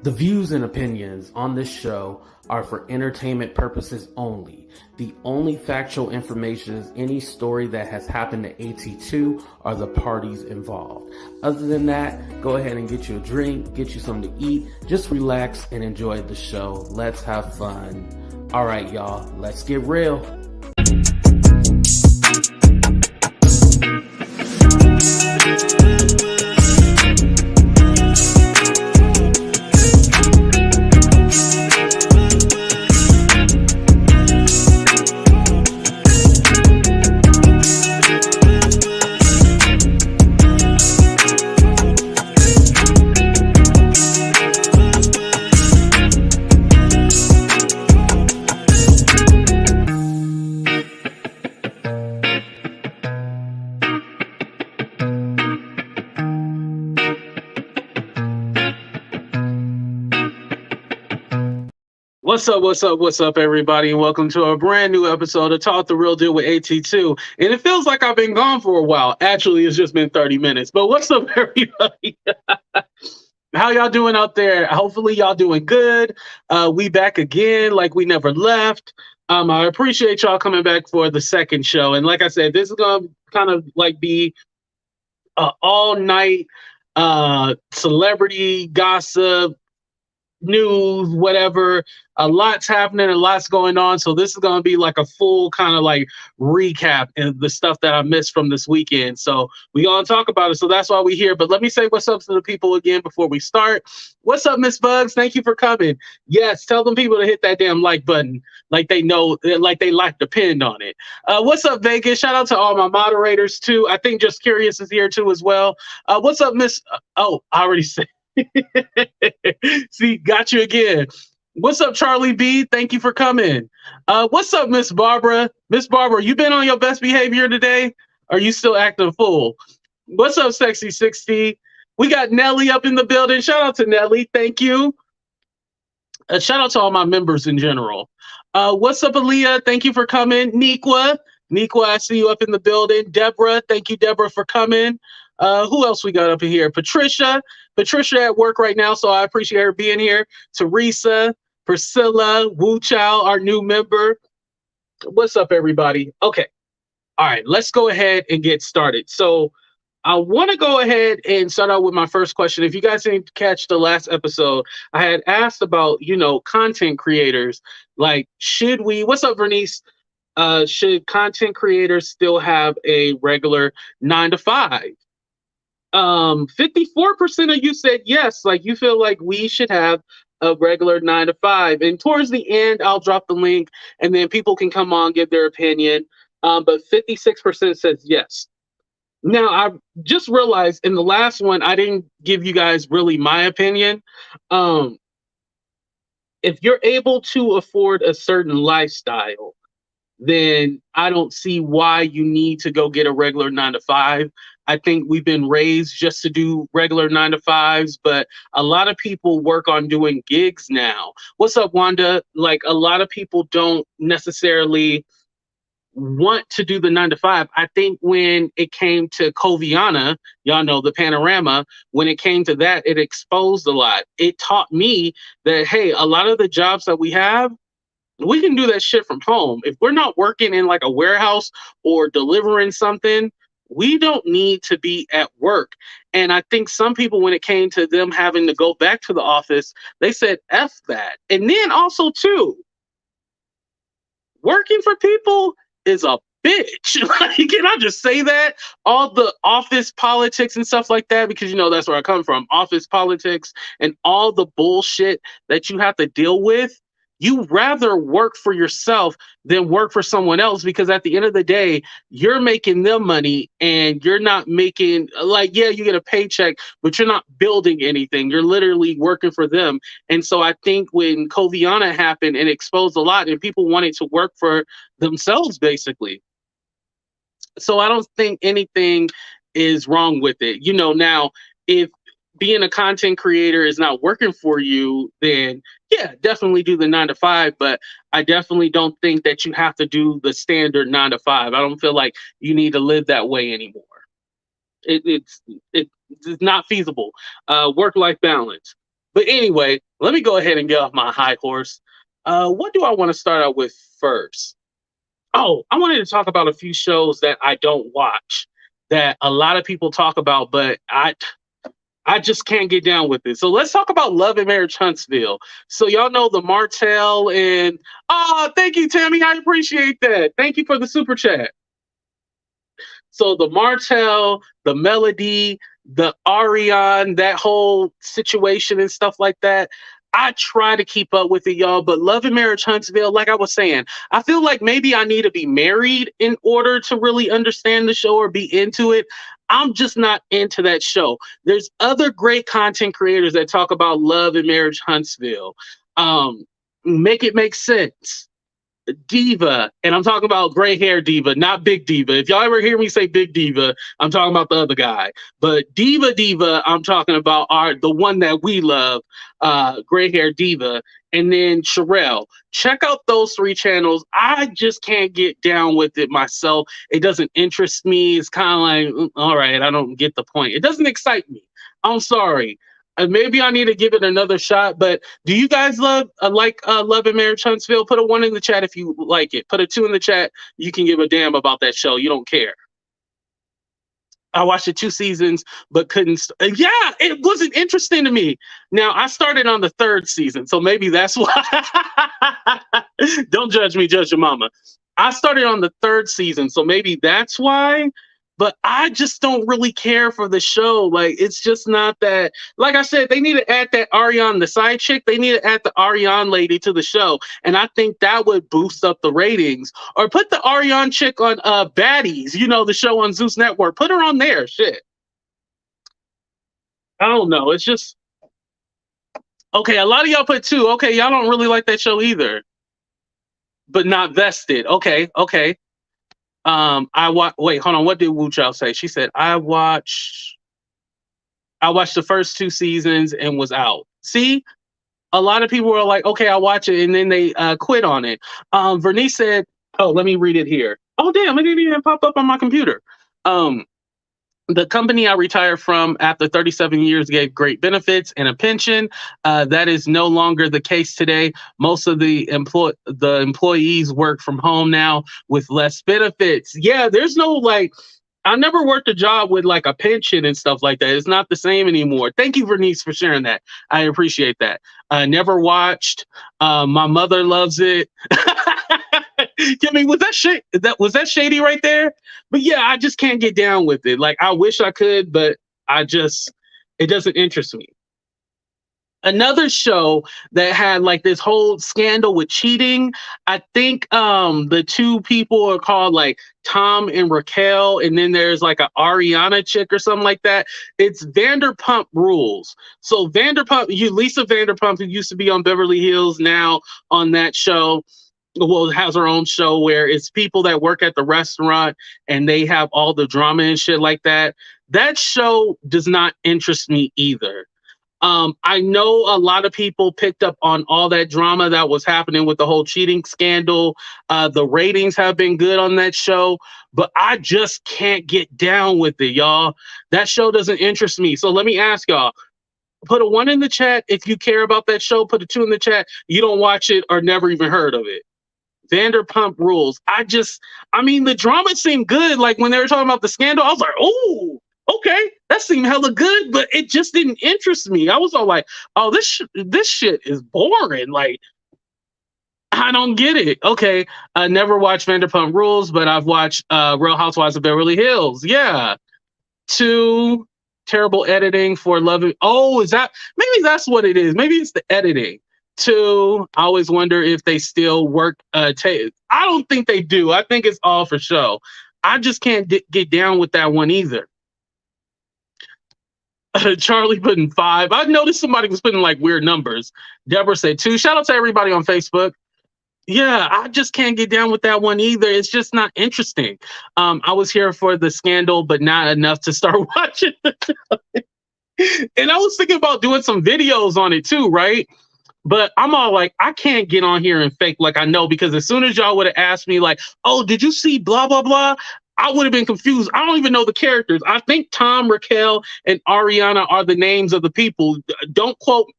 The views and opinions on this show are for entertainment purposes only. The only factual information is any story that has happened to AT2 or the parties involved. Other than that, go ahead and get you a drink, get you something to eat, just relax and enjoy the show. Let's have fun. All right, y'all, let's get real. What's up, everybody, and welcome to a brand new episode of Talk the Real Deal with AT2. And it feels like I've been gone for a while. Actually, it's just been 30 minutes. But what's up, everybody? How y'all doing out there? Hopefully, y'all doing good. We back again like we never left. I appreciate y'all coming back for the second show. And like I said, this is going to kind of like be all night celebrity gossip, news, whatever. A lot's happening, a lot's going on. So this is going to be like a full kind of like recap of the stuff that I missed from this weekend. So we're going to talk about it. So that's why we're here. But let me say what's up to the people again before we start. What's up, Miss Bugs? Thank you for coming. Yes, tell them people to hit that damn like button like they know, like they like depend on it. What's up, Vegas? Shout out to all my moderators too. I think Just Curious is here too as well. What's up, Miss? Oh, I already said. See, got you again. What's up, Charlie B? Thank you for coming. What's up, Miss Barbara? Miss Barbara, you been on your best behavior today? Are you still acting full? What's up, Sexy 60? We got Nelly up in the building. Shout out to Nelly. Thank you. Shout out to all my members in general. What's up, Aaliyah? Thank you for coming. Niqua, I see you up in the building. Deborah, thank you, Deborah, for coming. Who else we got up in here? Patricia at work right now, so I appreciate her being here. Teresa, Priscilla, Wu Chow, our new member. What's up, everybody? Okay. All right, let's go ahead and get started. So I want to go ahead and start out with my first question. If you guys didn't catch the last episode, I had asked about, content creators. Like, what's up, Vernice? Should content creators still have a regular 9 to 5? 54% of you said yes, like you feel like we should have a regular 9 to 5. And towards the end, I'll drop the link and then people can come on, give their opinion. But 56% says yes. Now, I just realized in the last one, I didn't give you guys really my opinion. If you're able to afford a certain lifestyle, then I don't see why you need to go get a regular 9 to 5. I think we've been raised just to do regular 9 to 5s, but a lot of people work on doing gigs now. What's up, Wanda? Like, a lot of people don't necessarily want to do the 9 to 5. I think when it came to Coviana, y'all know the panorama, when it came to that, it exposed a lot. It taught me that, hey, a lot of the jobs that we have, we can do that shit from home. If we're not working in like a warehouse or delivering something, we don't need to be at work. And I think some people, when it came to them having to go back to the office, they said, F that. And then also too, working for people is a bitch. Like, can I just say that? All the office politics and stuff like that, because that's where I come from. Office politics and all the bullshit that you have to deal with. You rather work for yourself than work for someone else, because at the end of the day, you're making them money and you're not making, like, yeah, you get a paycheck, but you're not building anything. You're literally working for them. And so I think when Coviana happened, it exposed a lot and people wanted to work for themselves, basically. So I don't think anything is wrong with it. Now, if being a content creator is not working for you, then yeah, definitely do the 9 to 5. But I definitely don't think that you have to do the standard 9 to 5. I don't feel like you need to live that way anymore. It's not feasible. Work-life balance. But anyway, let me go ahead and get off my high horse. What do I want to start out with first? Oh, I wanted to talk about a few shows that I don't watch that a lot of people talk about, but I just can't get down with it. So let's talk about Love and Marriage Huntsville. So y'all know the Martell and thank you, Tammy. I appreciate that. Thank you for the super chat. So the Martell, the Melody, the Ariane, that whole situation and stuff like that. I try to keep up with it, y'all, but Love and Marriage Huntsville, like I was saying, I feel like maybe I need to be married in order to really understand the show or be into it. I'm just not into that show. There's other great content creators that talk about Love and Marriage Huntsville. Make it make sense. Diva, and I'm talking about gray hair diva, not big diva. If y'all ever hear me say big diva, I'm talking about the other guy. But diva, I'm talking about the one that we love, gray hair diva, and then Sherelle. Check out those three channels. I just can't get down with it myself. It doesn't interest me. It's kind of like, all right, I don't get the point. It doesn't excite me. I'm sorry. Maybe I need to give it another shot. But do you guys love Love and Marriage Huntsville? Put a 1 in the chat if you like it. Put a 2 in the chat. You can give a damn about that show. You don't care. I watched it 2 seasons, but couldn't. Yeah, it wasn't interesting to me. Now I started on the 3rd season, so maybe that's why. Don't judge me, judge your mama. I started on the 3rd season, so maybe that's why. But I just don't really care for the show. Like, it's just not that. Like I said, they need to add that Ariane, the side chick. They need to add the Ariane lady to the show, and I think that would boost up the ratings. Or put the Ariane chick on Baddies, you know, the show on Zeus Network. Put her on there. Shit. I don't know. It's just okay. A lot of y'all put 2. Okay, y'all don't really like that show either, but not vested. Okay. Wait, hold on. What did Wu Chow say? She said, I watched the first 2 seasons and was out. See, a lot of people were like, okay, I'll watch it, and then they quit on it. Vernice said, oh, let me read it here. Oh, damn, it didn't even pop up on my computer. The company I retired from after 37 years gave great benefits and a pension. That is no longer the case today. Most of the employees work from home now with less benefits. Yeah, there's no like, I never worked a job with like a pension and stuff like that. It's not the same anymore. Thank you, Vernice, for sharing that. I appreciate that. Never watched. My mother loves it. Kimmy, was that shady right there? But yeah, I just can't get down with it. Like, I wish I could, but it doesn't interest me. Another show that had like this whole scandal with cheating. I think the 2 people are called like Tom and Raquel, and then there's like a Ariana chick or something like that. It's Vanderpump Rules. So Lisa Vanderpump, who used to be on Beverly Hills, now on that show. Well, has her own show where it's people that work at the restaurant and they have all the drama and shit like that. That show does not interest me either. I know a lot of people picked up on all that drama that was happening with the whole cheating scandal. The ratings have been good on that show, but I just can't get down with it, y'all. That show doesn't interest me. So let me ask y'all, put a 1 in the chat if you care about that show. Put a 2 in the chat. You don't watch it or never even heard of it. Vanderpump Rules. I mean, the drama seemed good. Like when they were talking about the scandal, I was like, oh, okay, that seemed hella good, but it just didn't interest me. I was all like, oh, this shit is boring. Like, I don't get it. Okay, I never watched Vanderpump Rules, but I've watched Real Housewives of Beverly Hills. Yeah. 2, terrible editing for loving. Oh, maybe that's what it is. Maybe it's the editing. 2, I always wonder if they still work. I don't think they do. I think it's all for show. I just can't get down with that one either. Charlie putting 5. I noticed somebody was putting like weird numbers. Deborah said 2. Shout out to everybody on Facebook. Yeah, I just can't get down with that one either. It's just not interesting. I was here for the scandal, but not enough to start watching the show. And I was thinking about doing some videos on it too, right? But I'm all like, I can't get on here and fake like I know, because as soon as y'all would have asked me like, oh, did you see blah, blah, blah? I would have been confused. I don't even know the characters. I think Tom, Raquel, and Ariana are the names of the people. Don't quote.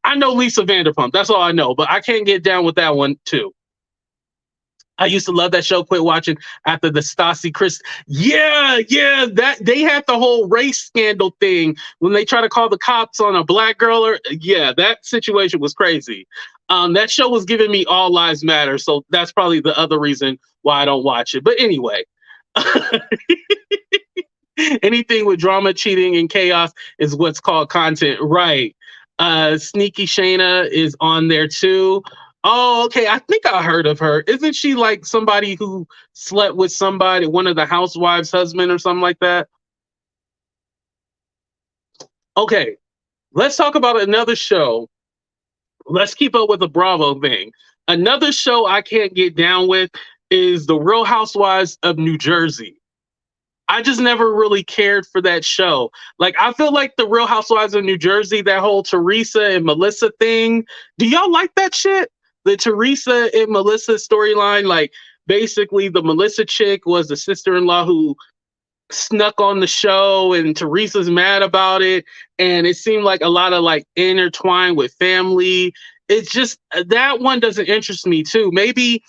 I know Lisa Vanderpump. That's all I know, but I can't get down with that one too. I used to love that show. Quit watching after the Stassi Chris. Yeah, that they had the whole race scandal thing when they try to call the cops on a black girl. Or yeah, that situation was crazy. That show was giving me All Lives Matter, so that's probably the other reason why I don't watch it. But anyway, anything with drama, cheating, and chaos is what's called content, right? Sneaky Shayna is on there too. Oh, okay. I think I heard of her. Isn't she like somebody who slept with somebody, one of the housewives' husband or something like that? Okay, let's talk about another show. Let's keep up with the Bravo thing. Another show I can't get down with is The Real Housewives of New Jersey. I just never really cared for that show. Like, I feel like The Real Housewives of New Jersey, that whole Teresa and Melissa thing. Do y'all like that shit? The Teresa and Melissa storyline, like basically the Melissa chick was the sister-in-law who snuck on the show and Teresa's mad about it. And it seemed like a lot of like intertwined with family. It's just that one doesn't interest me too. Maybe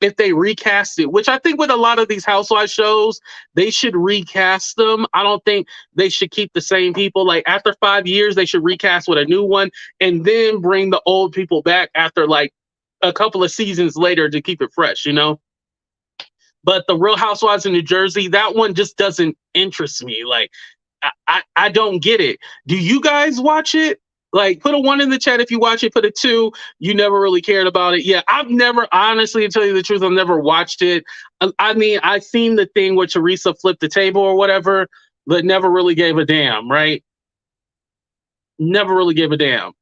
if they recast it, which I think with a lot of these housewife shows, they should recast them. I don't think they should keep the same people. Like after 5 years, they should recast with a new one and then bring the old people back after like a couple of seasons later to keep it fresh, you know? But The Real Housewives of New Jersey, that one just doesn't interest me. Like, I don't get it. Do you guys watch it? Like, put a 1 in the chat if you watch it. Put a 2. You never really cared about it. Yeah, I've never, honestly, to tell you the truth, I've never watched it. I mean, I've seen the thing where Teresa flipped the table or whatever, but never really gave a damn, right? Never really gave a damn.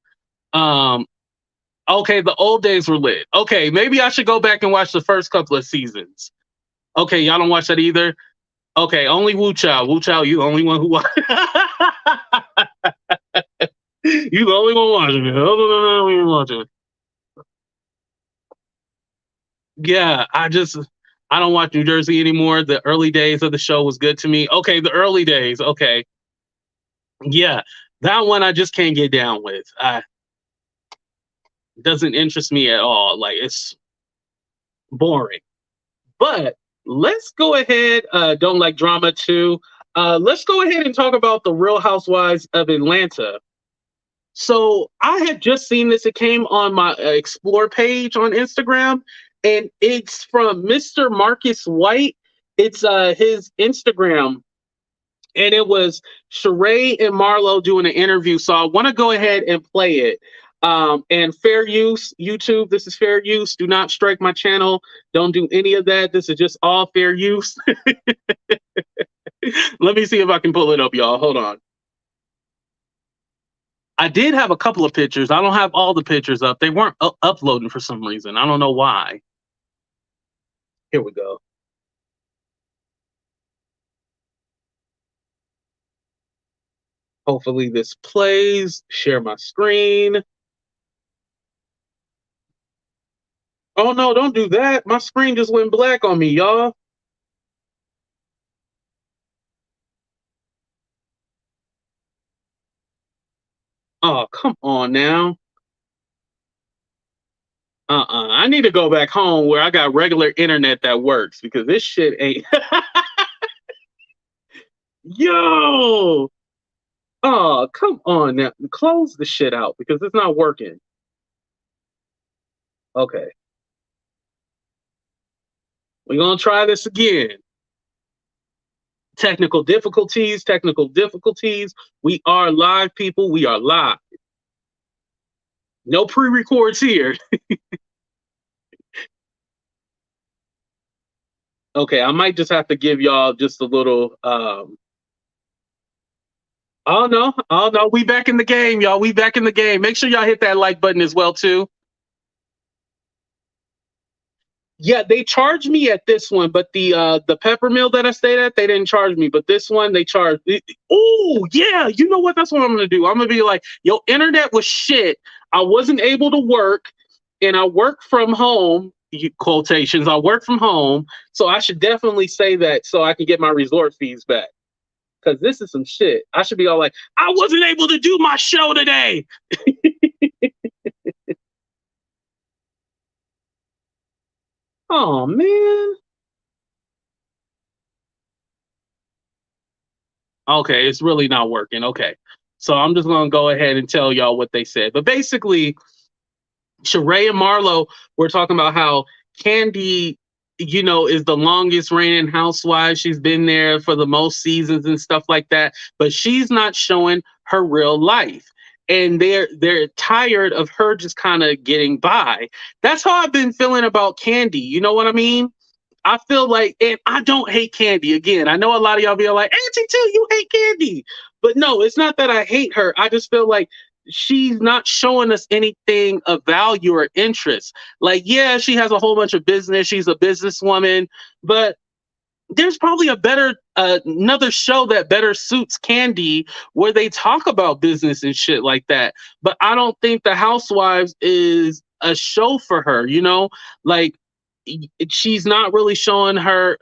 Okay, the old days were lit. Okay, maybe I should go back and watch the first couple of seasons. Okay, y'all don't watch that either? Okay, only Wu Chow. Wu Chow, you the only one who watch. You the only one watching it. Watching it. Yeah, I don't watch New Jersey anymore. The early days of the show was good to me. Okay, the early days. Okay. Yeah, that one I just can't get down with. Doesn't interest me at all. Like, it's boring. But let's go ahead. Don't like drama too. Let's go ahead and talk about The Real Housewives of Atlanta. So I had just seen this. It came on my Explore page on Instagram, and it's from Mr. Marcus White. It's his Instagram, and it was Sheree and Marlo doing an interview. So I want to go ahead and play it. And fair use, YouTube, this is fair use. Do not strike my channel. Don't do any of that. This is just all fair use. Let me see if I can pull it up, y'all. Hold on. I did have a couple of pictures. I don't have all the pictures up. They weren't uploading for some reason. I don't know why. Here we go. Hopefully this plays. Share my screen. Oh no, don't do that. My screen just went black on me, y'all. Oh, come on now. I need to go back home where I got regular internet that works because this shit ain't. Yo! Oh, come on now. Close the shit out because it's not working. Okay. We're going to try this again. Technical difficulties. We are live, people. We are live. No pre-records here. Okay, I might just have to give y'all just a little... Oh no, we back in the game, y'all. We back in the game. Make sure y'all hit that like button as well, too. Yeah, they charged me at this one, but the Peppermill that I stayed at, they didn't charge me. But this one, they charged. Oh, yeah, you know what? That's what I'm going to do. I'm going to be like, yo, internet was shit. I wasn't able to work, and I work from home, quotations. I work from home, so I should definitely say that so I can get my resort fees back. Because this is some shit. I should be all like, I wasn't able to do my show today. Oh man. Okay, it's really not working. Okay. So I'm just gonna go ahead and tell y'all what they said. But basically, Sheree and Marlo were talking about how Kandi, is the longest reigning housewife. She's been there for the most seasons and stuff like that, but she's not showing her real life. And they're tired of her just kind of getting by. That's how I've been feeling about Kandi. You know what I mean? I feel like, and I don't hate Kandi. Again, I know a lot of y'all be like, Auntie too, you hate Kandi. But no, it's not that I hate her. I just feel like she's not showing us anything of value or interest. Like, yeah, she has a whole bunch of business. She's a businesswoman, but there's probably a better another show that better suits Kandi where they talk about business and shit like that. But I don't think The Housewives is a show for her, like she's not really showing her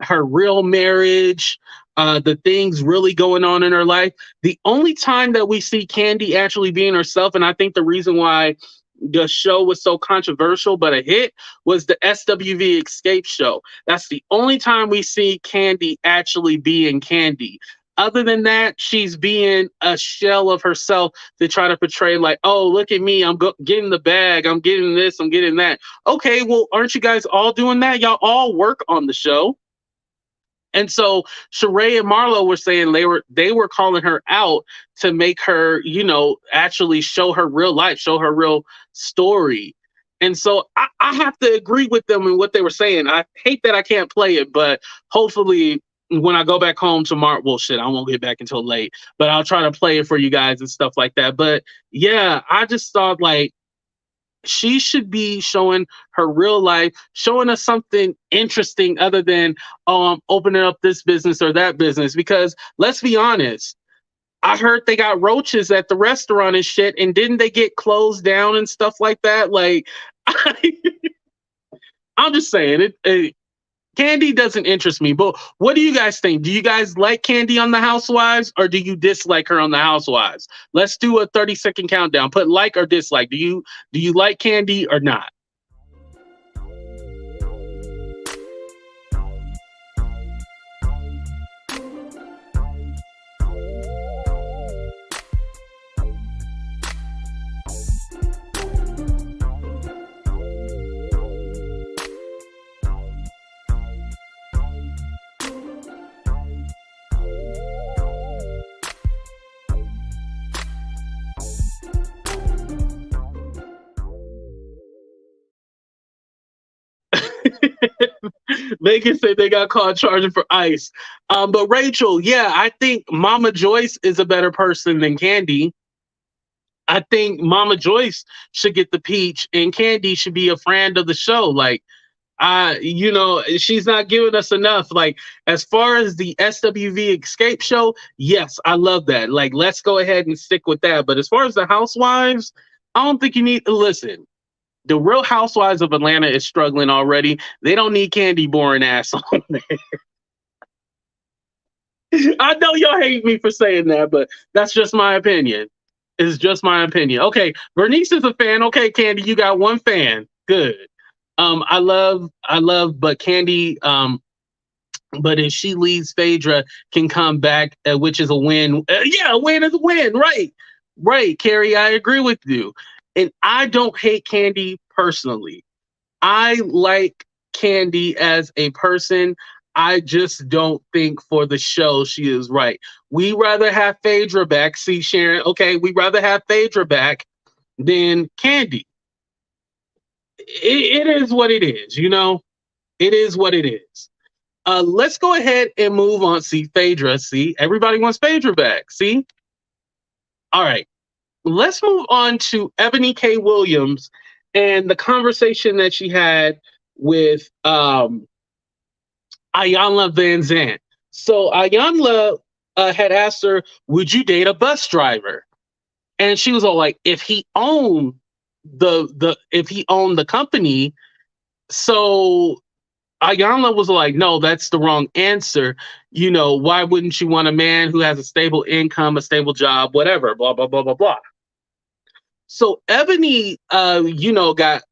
real marriage, the things really going on in her life. The only time that we see Kandi actually being herself, and I think the reason why the show was so controversial but a hit was the SWV Escape show. That's the only time we see Kandi actually being Kandi. Other than that, she's being a shell of herself to try to portray like, oh, look at me, I'm getting the bag, I'm getting this, I'm getting that. Okay, well, aren't you guys all doing that? Y'all all work on the show. And so Sheree and Marlo were saying they were calling her out to make her, actually show her real life, show her real story. And so I have to agree with them in what they were saying. I hate that I can't play it, but hopefully when I go back home tomorrow, well, shit, I won't get back until late, but I'll try to play it for you guys and stuff like that. But yeah, I just thought like, she should be showing her real life, showing us something interesting other than opening up this business or that business. Because let's be honest, I heard they got roaches at the restaurant and shit, and didn't they get closed down and stuff like that? Like, I'm just saying it. Kandi doesn't interest me, but what do you guys think? Do you guys like Kandi on The Housewives, or do you dislike her on The Housewives? Let's do a 30-second countdown. Put like or dislike. Do you like Kandi or not? Vegas said they got caught charging for ice. But Rachel, yeah, I think Mama Joyce is a better person than Kandi. I think Mama Joyce should get the peach, and Kandi should be a friend of the show. Like, she's not giving us enough. Like, as far as the SWV Escape show, yes, I love that. Like, let's go ahead and stick with that. But as far as the Housewives, I don't think you need to listen. The Real Housewives of Atlanta is struggling already. They don't need Kandi boring ass on there. I know y'all hate me for saying that, but that's just my opinion. It's just my opinion. Okay, Bernice is a fan. Okay, Kandi, you got one fan. Good. I love, but Kandi, but if she leaves, Phaedra can come back, which is a win. Yeah, a win is a win. Right, Carrie, I agree with you. And I don't hate Kandi personally. I like Kandi as a person. I just don't think for the show she is right. We rather have Phaedra back. See, Sharon, okay, we rather have Phaedra back than Kandi. It is what it is, It is what it is. Let's go ahead and move on. See, Phaedra. See, everybody wants Phaedra back. See? All right. Let's move on to Ebony K. Williams and the conversation that she had with Ayanla Van Zant. So Ayanla had asked her, would you date a bus driver? And she was all like, if he owned the company, So Ayanna was like, no, that's the wrong answer. Why wouldn't you want a man who has a stable income, a stable job, whatever, blah, blah, blah, blah, blah. So Ebony, got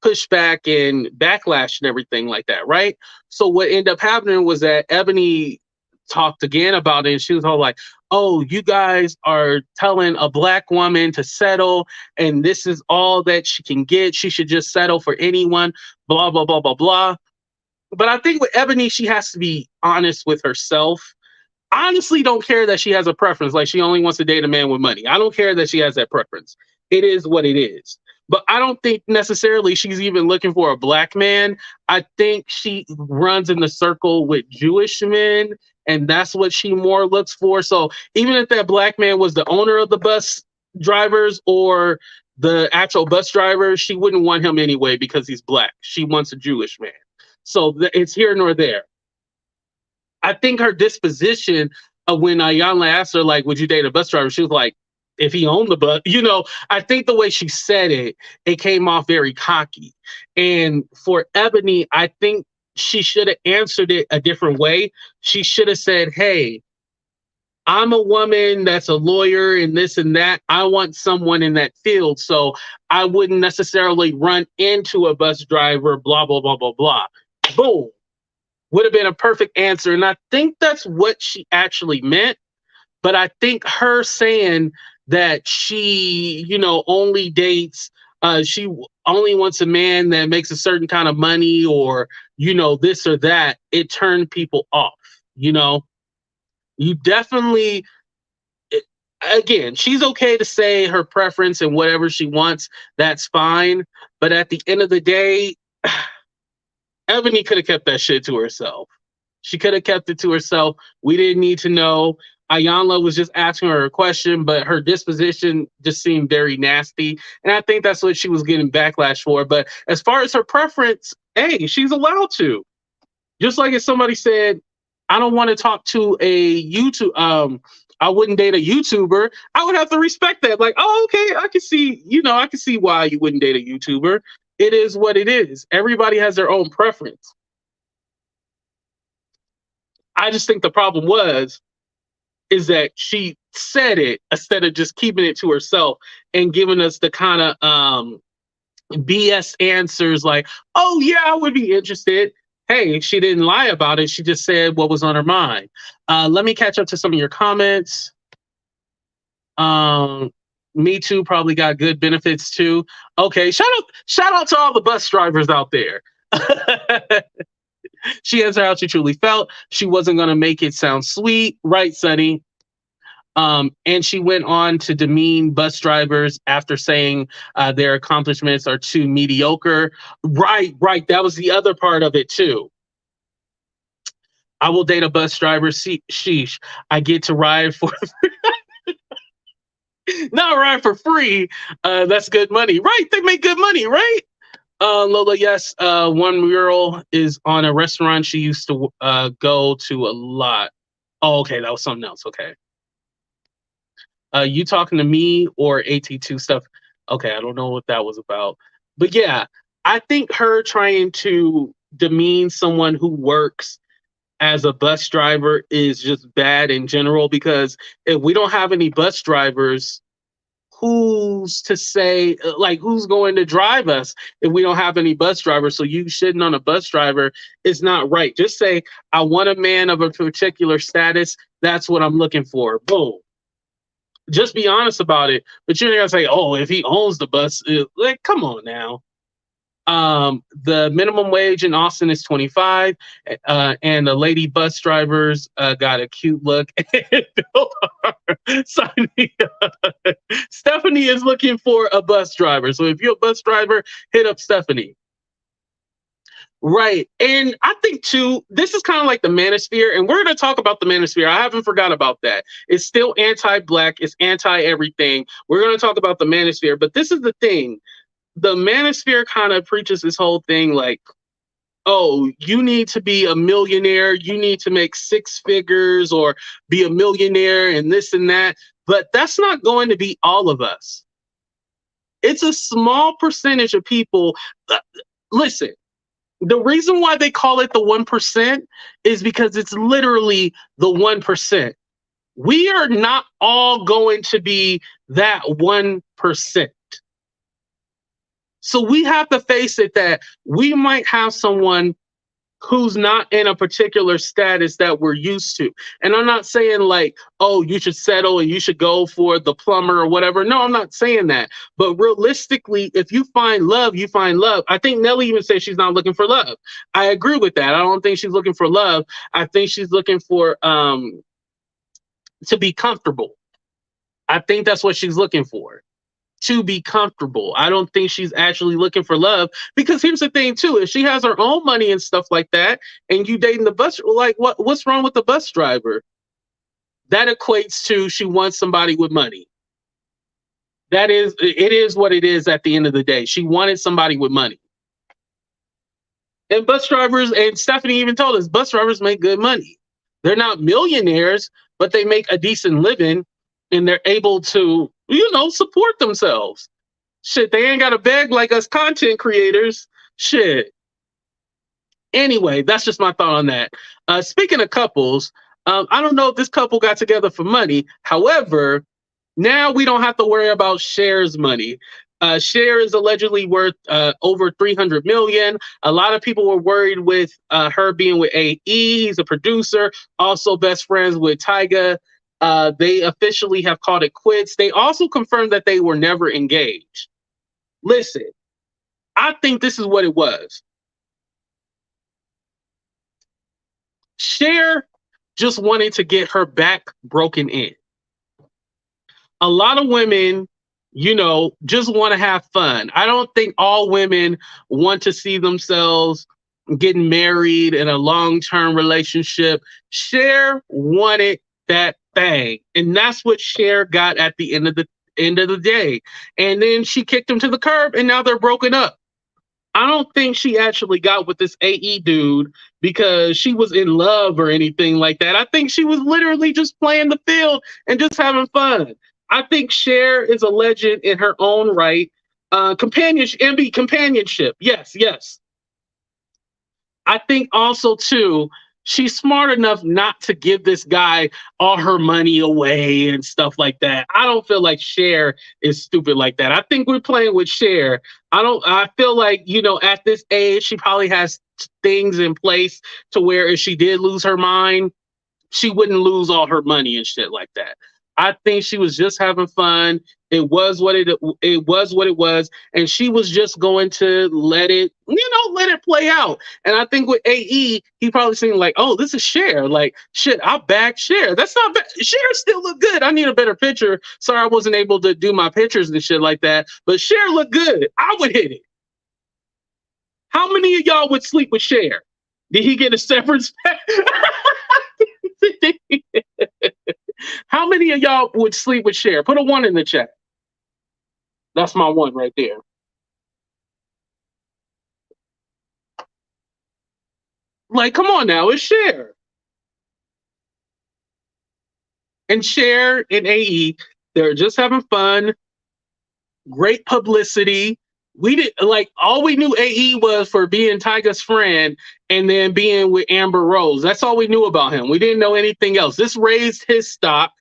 pushed back and backlash and everything like that, right? So what ended up happening was that Ebony talked again about it, and she was all like, "Oh, you guys are telling a black woman to settle, and this is all that she can get. She should just settle for anyone." Blah blah blah blah blah. But I think with Ebony, she has to be honest with herself. I honestly don't care that she has a preference. Like she only wants to date a man with money. I don't care that she has that preference. It is what it is. But I don't think necessarily she's even looking for a black man. I think she runs in the circle with Jewish men, and that's what she more looks for. So even if that black man was the owner of the bus drivers or the actual bus driver, she wouldn't want him anyway because he's black. She wants a Jewish man. So it's here nor there. I think her disposition of when Ayanna asked her, like, would you date a bus driver? She was like, if he owned the bus, I think the way she said it, it came off very cocky. And for Ebony, I think she should have answered it a different way. She should have said, hey, I'm a woman that's a lawyer and this and that. I want someone in that field. So I wouldn't necessarily run into a bus driver, blah, blah, blah, blah, blah. Boom. Would have been a perfect answer. And I think that's what she actually meant. But I think her saying that she, only dates, she only wants a man that makes a certain kind of money or, this or that, it turned people off. You definitely, again, she's okay to say her preference and whatever she wants. That's fine. But at the end of the day, Ebony could have kept that shit to herself. She could have kept it to herself. We didn't need to know. Ayanna was just asking her a question, but her disposition just seemed very nasty. And I think that's what she was getting backlash for. But as far as her preference, hey, she's allowed to. Just like if somebody said, I don't want to talk to a YouTube, I wouldn't date a YouTuber, I would have to respect that. Like, oh, okay, I can see, I can see why you wouldn't date a YouTuber. It is what it is. Everybody has their own preference. I just think the problem is that she said it instead of just keeping it to herself and giving us the kind of BS answers like, oh, yeah, I would be interested. Hey, she didn't lie about it. She just said what was on her mind. Let me catch up to some of your comments. Me Too probably got good benefits too. Okay, shout out to all the bus drivers out there. She answered how she truly felt. She wasn't going to make it sound sweet. Right, Sonny? And she went on to demean bus drivers after saying their accomplishments are too mediocre. Right. That was the other part of it too. I will date a bus driver. Sheesh. I get to ride for not ride for free. That's good money. Right. They make good money, right? Lola, yes. One mural is on a restaurant she used to go to a lot. Oh, okay. That was something else. Okay. You talking to me or AT2 stuff? Okay, I don't know what that was about. But yeah, I think her trying to demean someone who works as a bus driver is just bad in general, because if we don't have any bus drivers, who's to say, like, who's going to drive us if we don't have any bus drivers? So you shitting on a bus driver is not right. Just say, I want a man of a particular status. That's what I'm looking for. Boom. Just be honest about it. But you're gonna say, oh, if he owns the bus, like, come on now. The minimum wage in Austin is 25, and the lady bus drivers got a cute look. Stephanie is looking for a bus driver. So if you're a bus driver, hit up Stephanie. Right. And I think, too, this is kind of like the manosphere. And we're going to talk about the manosphere. I haven't forgot about that. It's still anti-Black. It's anti-everything. We're going to talk about the manosphere. But this is the thing. The manosphere kind of preaches this whole thing like, oh, you need to be a millionaire. You need to make six figures or be a millionaire and this and that. But that's not going to be all of us. It's a small percentage of people. Listen. The reason why they call it the 1% is because it's literally the 1%. We are not all going to be that 1%. So we have to face it that we might have someone who's not in a particular status that we're used to. And I'm not saying like, oh, you should settle and you should go for the plumber or whatever. No, I'm not saying that. But realistically, if you find love, you find love. I think Nelly even said she's not looking for love. I agree with that. I don't think she's looking for love. I think she's looking for to be comfortable. I think that's what she's looking for. To be comfortable. I don't think she's actually looking for love, because here's the thing too, if she has her own money and stuff like that and you dating the bus, like what's wrong with the bus driver? That equates to she wants somebody with money. It is what it is at the end of the day. She wanted somebody with money. And bus drivers, and Stephanie even told us, bus drivers make good money. They're not millionaires, but they make a decent living and they're able to, support themselves. Shit, they ain't got to beg like us content creators. Shit. Anyway, that's just my thought on that. Speaking of couples, I don't know if this couple got together for money. However, now we don't have to worry about Cher's money. Cher is allegedly worth over 300 million. A lot of people were worried with her being with AE. He's a producer, also best friends with Tyga. They officially have called it quits. They also confirmed that they were never engaged. Listen, I think this is what it was. Cher just wanted to get her back broken in. A lot of women, just want to have fun. I don't think all women want to see themselves getting married in a long-term relationship. Cher wanted that thing, and that's what Cher got at the end of the day. And then she kicked him to the curb, and now they're broken up. I don't think she actually got with this AE dude because she was in love or anything like that. I think she was literally just playing the field and just having fun. I think Cher is a legend in her own right. Companionship. Yes. I think also too, she's smart enough not to give this guy all her money away and stuff like that. I don't feel like Cher is stupid like that. I think we're playing with Cher. I feel like, at this age, she probably has things in place to where if she did lose her mind, she wouldn't lose all her money and shit like that. I think she was just having fun. It was what it was, and she was just going to let it play out. And I think with AE, he probably seen like, oh, this is Cher. Like, shit, I'll back Cher. That's not bad. Cher still look good. I need a better picture. Sorry, I wasn't able to do my pictures and shit like that. But Cher look good. I would hit it. How many of y'all would sleep with Cher? Did he get a severance pack? How many of y'all would sleep with Cher? Put a 1 in the chat. That's my 1 right there. Like, come on now, it's Cher. And Cher and AE, they're just having fun. Great publicity. All we knew AE was for being Tyga's friend and then being with Amber Rose. That's all we knew about him. We didn't know anything else. This raised his stock.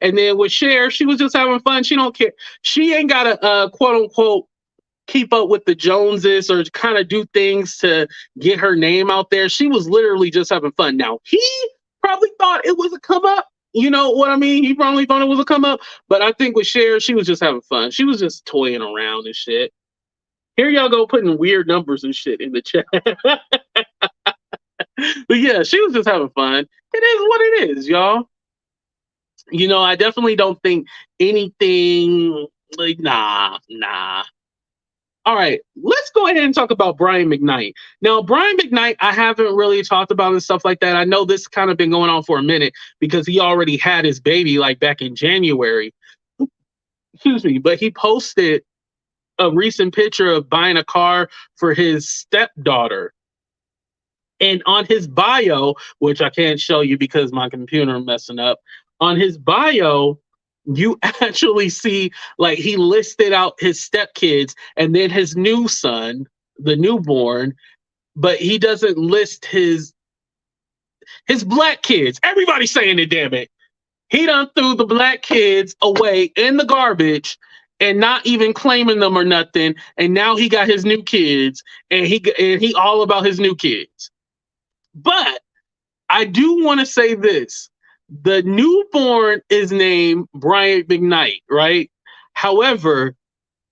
And then with Cher, she was just having fun. She don't care. She ain't got to quote unquote keep up with the Joneses or kind of do things to get her name out there. She was literally just having fun. Now, he probably thought it was a come up. You know what I mean? He probably thought it was a come up. But I think with Cher, she was just having fun. She was just toying around and shit. Here y'all go putting weird numbers and shit in the chat. But yeah, she was just having fun. It is what it is, y'all. I definitely don't think anything like, nah. All right, let's go ahead and talk about Brian McKnight. Now, Brian McKnight, I haven't really talked about and stuff like that. I know this kind of been going on for a minute because he already had his baby like back in January. Excuse me, but he posted a recent picture of buying a car for his stepdaughter. And on his bio, which I can't show you because my computer messing up, on his bio, you actually see like he listed out his stepkids and then his new son, the newborn, but he doesn't list his black kids. Everybody's saying it, damn it. He done threw the black kids away in the garbage and not even claiming them or nothing. And now he got his new kids, and he all about his new kids. But I do want to say this. The newborn is named Brian McKnight, right? However,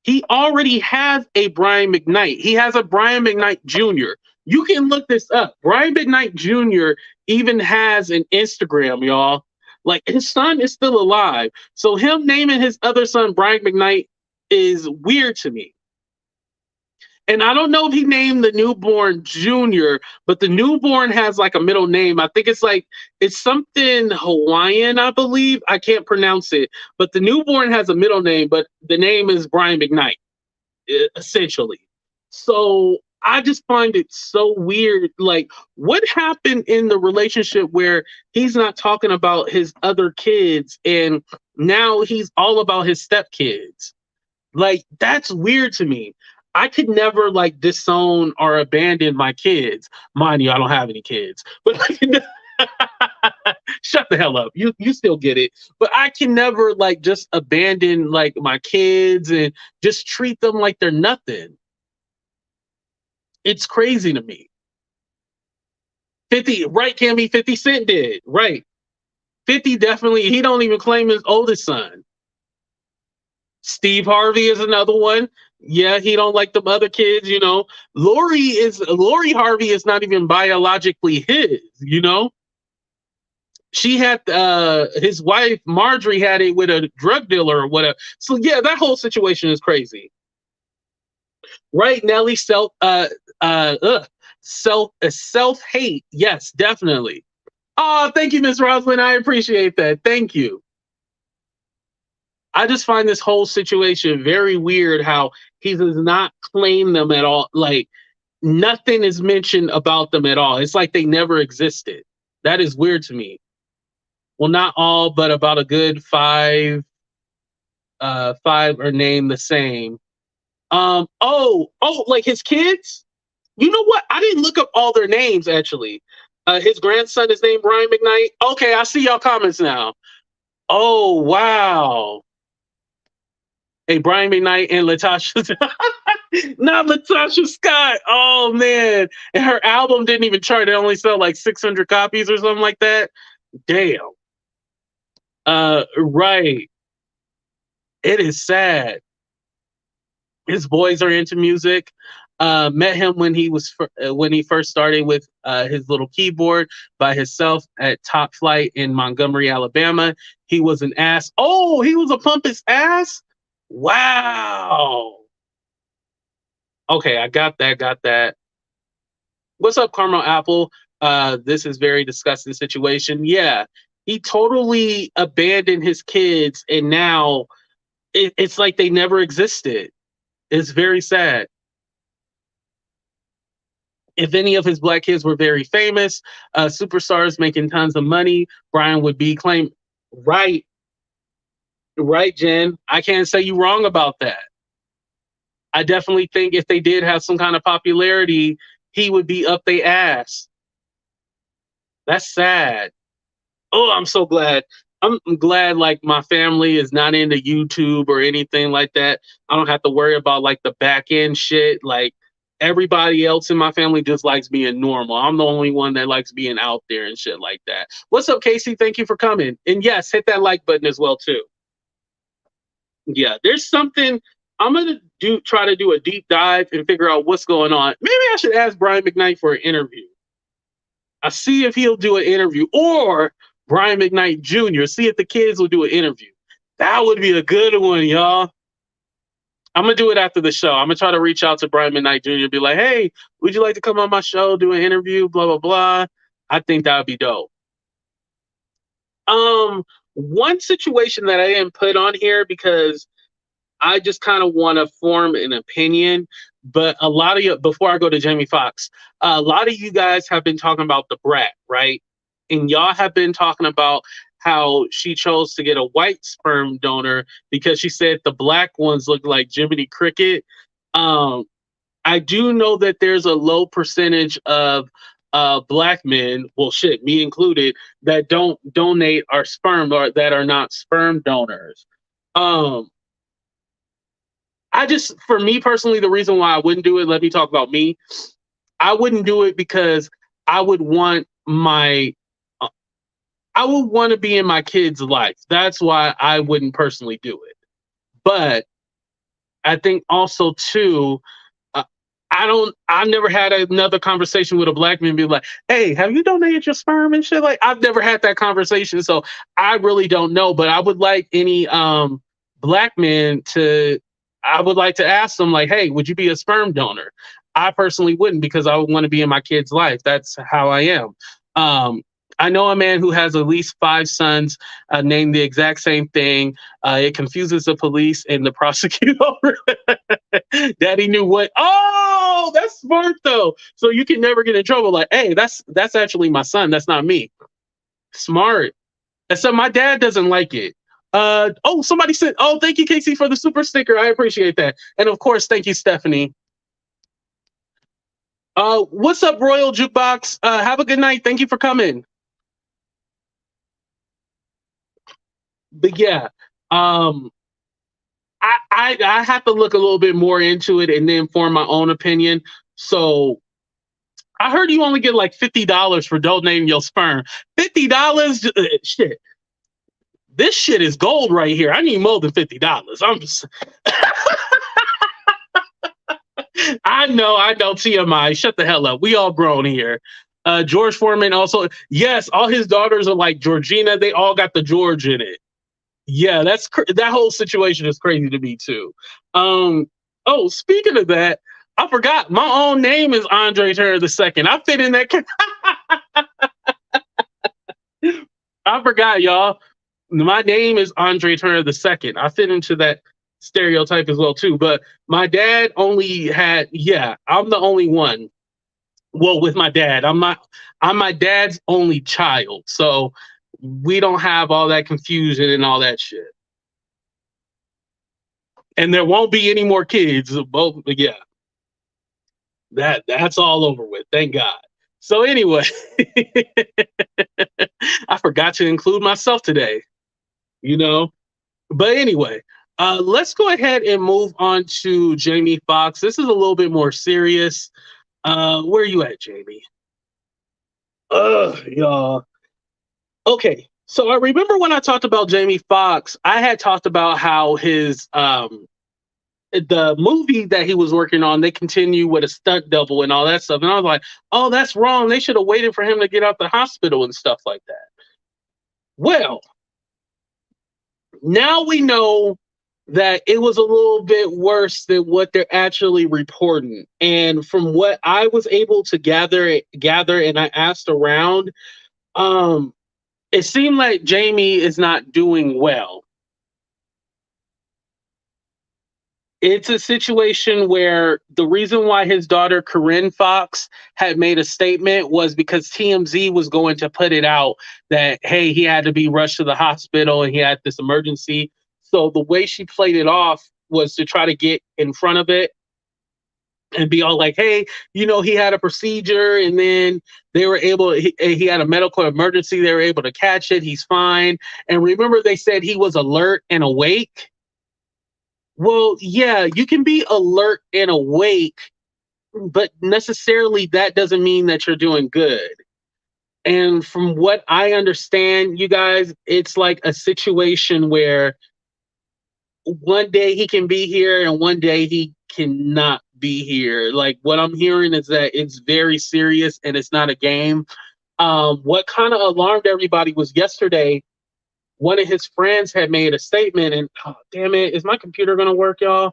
he already has a Brian McKnight. He has a Brian McKnight Jr. You can look this up. Brian McKnight Jr. even has an Instagram, y'all. Like, his son is still alive. So him naming his other son Brian McKnight is weird to me. And I don't know if he named the newborn Junior, but the newborn has like a middle name. I think it's something Hawaiian, I believe. I can't pronounce it. But the newborn has a middle name, but the name is Brian McKnight, essentially. So I just find it so weird. Like, what happened in the relationship where he's not talking about his other kids and now he's all about his stepkids? Like, that's weird to me. I could never like disown or abandon my kids. Mind you, I don't have any kids, but shut the hell up. You still get it. But I can never like just abandon like my kids and just treat them like they're nothing. It's crazy to me. 50, right, Cammy? 50 Cent did. Right. 50 definitely, he don't even claim his oldest son. Steve Harvey is another one. Yeah, he don't like the other kids, you know. Lori Harvey is not even biologically his, you know. She had his wife Marjorie had it with a drug dealer or whatever. So yeah, that whole situation is crazy. Right, Nelly self-hate. Yes, definitely. Oh, thank you, Miss Roslyn. I appreciate that. Thank you. I just find this whole situation very weird how he does not claim them at all. Like, nothing is mentioned about them at all. It's like they never existed. That is weird to me. Well, not all, but about a good five are named the same. Like his kids? You know what? I didn't look up all their names actually. His grandson is named Brian McKnight. Okay, I see y'all comments now. Oh, wow. Hey, Brian McKnight and Latasha. Not Latasha Scott. Oh, man. And her album didn't even chart. It only sold like 600 copies or something like that. Damn. Right. It is sad. His boys are into music. Met him when he first started with his little keyboard by himself at Top Flight in Montgomery, Alabama. He was an ass. Oh, he was a pump his ass? Wow. Okay, I got that. What's up, Caramel Apple? This is very disgusting situation. Yeah, he totally abandoned his kids, and now it's like they never existed. It's very sad. If any of his black kids were very famous, superstars making tons of money, Brian would be claimed. Right, Jen. I can't say you wrong about that. I definitely think if they did have some kind of popularity, he would be up their ass. That's sad. Oh, I'm so glad. I'm glad like my family is not into YouTube or anything like that. I don't have to worry about like the back end shit. Like, everybody else in my family just likes being normal. I'm the only one that likes being out there and shit like that. What's up, Casey? Thank you for coming. And yes, hit that like button as well too. Yeah, there's something I'm gonna try to do a deep dive and figure out what's going on. Maybe I should ask Brian McKnight for an interview. I see if he'll do an interview, or Brian McKnight Jr. See if the kids will do an interview. That would be a good one, y'all. I'm gonna do it after the show. I'm gonna try to reach out to Brian McKnight Jr. Be like, hey, would you like to come on my show, do an interview, blah blah blah. I think that would be dope. One situation that I didn't put on here because I just kind of want to form an opinion, but a lot of you, before I go to Jamie Foxx, a lot of you guys have been talking about the Brat, right? And y'all have been talking about how she chose to get a white sperm donor because she said the black ones look like Jiminy Cricket. I do know that there's a low percentage of black men, well, shit, me included, that don't donate our sperm or that are not sperm donors. Um, I just, for me personally, the reason why I wouldn't do it, let me talk about me. I wouldn't do it because I would want my, uh, I would want to be in my kid's life. That's why I wouldn't personally do it. But I think also too, uh, I never had another conversation with a black man be like, hey, have you donated your sperm and shit? Like, I've never had that conversation. So I really don't know. But I would like any black man to, I would like to ask them, like, hey, would you be a sperm donor? I personally wouldn't because I would want to be in my kid's life. That's how I am. Um, I know a man who has at least 5 sons named the exact same thing. It confuses the police and the prosecutor. Daddy knew what. Oh, that's smart though. So you can never get in trouble. Like, hey, that's actually my son. That's not me. Smart. Except my dad doesn't like it. Oh, somebody said, oh, thank you, Casey, for the super sticker. I appreciate that. And of course, thank you, Stephanie. What's up, Royal Jukebox? Have a good night. Thank you for coming. But yeah, um, I have to look a little bit more into it and then form my own opinion. So I heard you only get like $50 for donating your sperm. $50? Shit. This shit is gold right here. I need more than $50. I'm just I know, TMI. Shut the hell up. We all grown here. George Foreman also, yes, all his daughters are like Georgina. They all got the George in it. Yeah, that whole situation is crazy to me too. Oh, speaking of that, I forgot my own name is Andre Turner II. I fit in that. I forgot, y'all. My name is Andre Turner II. I fit into that stereotype as well too. But my dad only had, yeah, I'm the only one. Well, with my dad, I'm my dad's only child. So we don't have all that confusion and all that shit. And there won't be any more kids. Both, yeah. That's all over with. Thank God. So anyway, I forgot to include myself today, you know. But anyway, let's go ahead and move on to Jamie Foxx. This is a little bit more serious. Where are you at, Jamie? Y'all. Okay, so I remember when I talked about Jamie Foxx, I had talked about how his the movie that he was working on, they continue with a stunt double and all that stuff. And I was like, oh, that's wrong. They should have waited for him to get out the hospital and stuff like that. Well, now we know that it was a little bit worse than what they're actually reporting. And from what I was able to gather, and I asked around, it seemed like Jamie is not doing well. It's a situation where the reason why his daughter Corinne Foxx had made a statement was because TMZ was going to put it out that, hey, he had to be rushed to the hospital and he had this emergency. So the way she played it off was to try to get in front of it and be all like, hey, he had a procedure and then they were able, he had a medical emergency. They were able to catch it. He's fine. And remember, they said he was alert and awake. Well, yeah, you can be alert and awake, but necessarily that doesn't mean that you're doing good. And from what I understand, you guys, it's like a situation where one day he can be here and one day he cannot be here. Like what I'm hearing is that it's very serious and it's not a game. What kind of alarmed everybody was yesterday, one of his friends had made a statement, and oh, damn it, is my computer gonna work, y'all?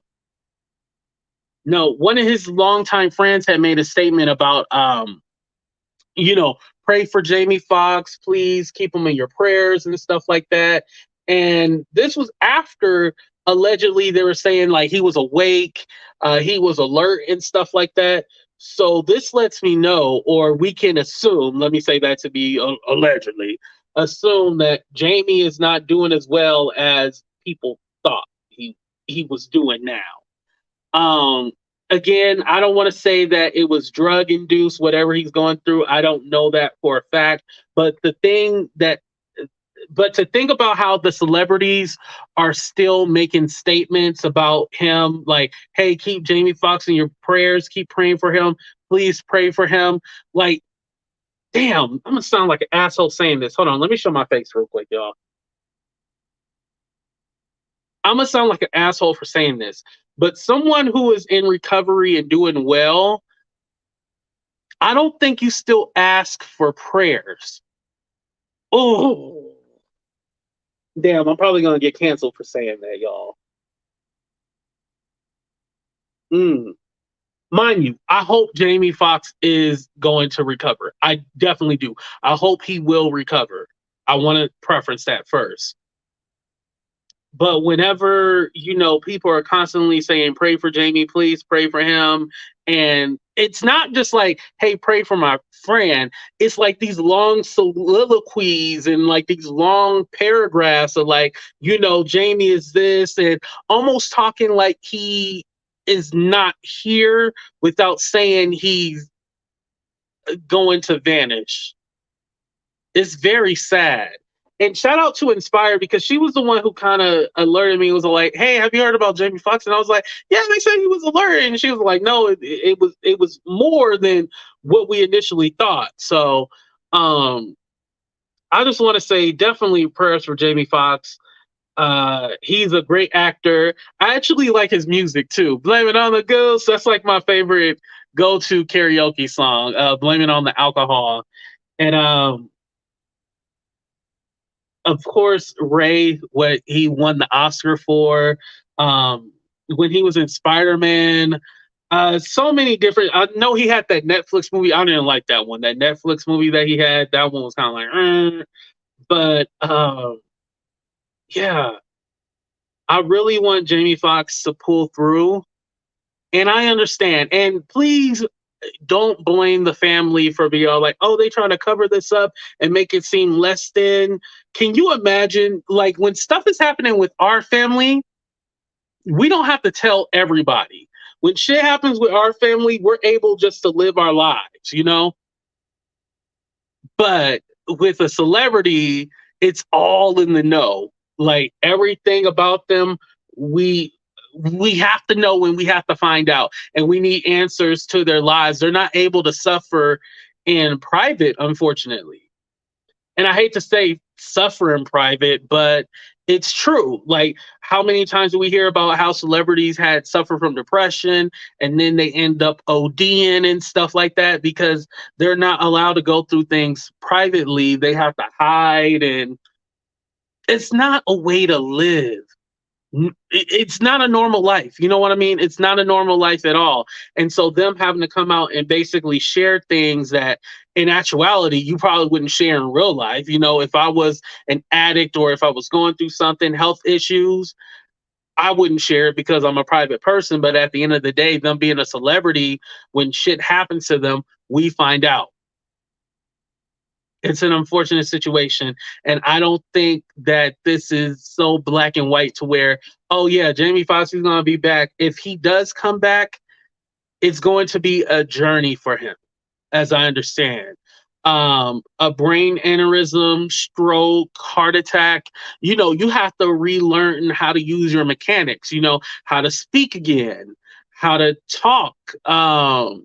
No, one of his longtime friends had made a statement about, pray for Jamie Foxx, please keep him in your prayers and stuff like that. And this was after allegedly they were saying like he was awake, he was alert and stuff like that. So this lets me know, or we can assume, let me say that to be allegedly, assume that Jamie is not doing as well as people thought he was doing now. Again, I don't want to say that it was drug induced, whatever he's going through. I don't know that for a fact. But the thing that, but to think about how the celebrities are still making statements about him, like, hey, keep Jamie Foxx in your prayers, keep praying for him, please pray for him. Like, damn, I'm gonna sound like an asshole saying this. Hold on, let me show my face real quick, y'all. I'm gonna sound like an asshole for saying this, but someone who is in recovery and doing well, I don't think you still ask for prayers. Oh, damn, I'm probably gonna get canceled for saying that, y'all. Mm. Mind you, I hope Jamie Foxx is going to recover. I definitely do. I hope he will recover. I want to preference that first. But whenever, people are constantly saying, pray for Jamie, please pray for him. And it's not just like, hey, pray for my friend. It's like these long soliloquies and like these long paragraphs of like, Jamie is this, and almost talking like he is not here without saying he's going to vanish. It's very sad. And shout out to Inspire, because she was the one who kind of alerted me. Was like, "Hey, have you heard about Jamie Foxx?" And I was like, "Yeah, they said he was alerted." And she was like, "No, it was more than what we initially thought." So, I just want to say, definitely prayers for Jamie Foxx. He's a great actor. I actually like his music too. "Blame It on the Ghost." That's like my favorite go-to karaoke song. "Blame It on the Alcohol." And of course, Ray, what he won the Oscar for, when he was in Spider-Man. So many different. I know he had that Netflix movie. I didn't like that one. That Netflix movie that he had, that one was kind of like, but yeah, I really want Jamie Foxx to pull through, and I understand. And please don't blame the family for being all like, oh, they trying to cover this up and make it seem less than. Can you imagine, like, when stuff is happening with our family, we don't have to tell everybody. When shit happens with our family, we're able just to live our lives. But with a celebrity, it's all in the know. Like, everything about them, we we have to know, and we have to find out, and we need answers to their lives. They're not able to suffer in private, unfortunately. And I hate to say suffer in private, but it's true. Like, how many times do we hear about how celebrities had suffer from depression and then they end up ODing and stuff like that because they're not allowed to go through things privately. They have to hide, and it's not a way to live. It's not a normal life. You know what I mean? It's not a normal life at all. And so them having to come out and basically share things that in actuality you probably wouldn't share in real life. If I was an addict or if I was going through something, health issues, I wouldn't share it because I'm a private person. But at the end of the day, them being a celebrity, when shit happens to them, we find out. It's an unfortunate situation, and I don't think that this is so black and white to where, oh yeah, Jamie Foxx is going to be back. If he does come back, it's going to be a journey for him, as I understand. A brain aneurysm, stroke, heart attack. You have to relearn how to use your mechanics. How to speak again, how to talk. Oh,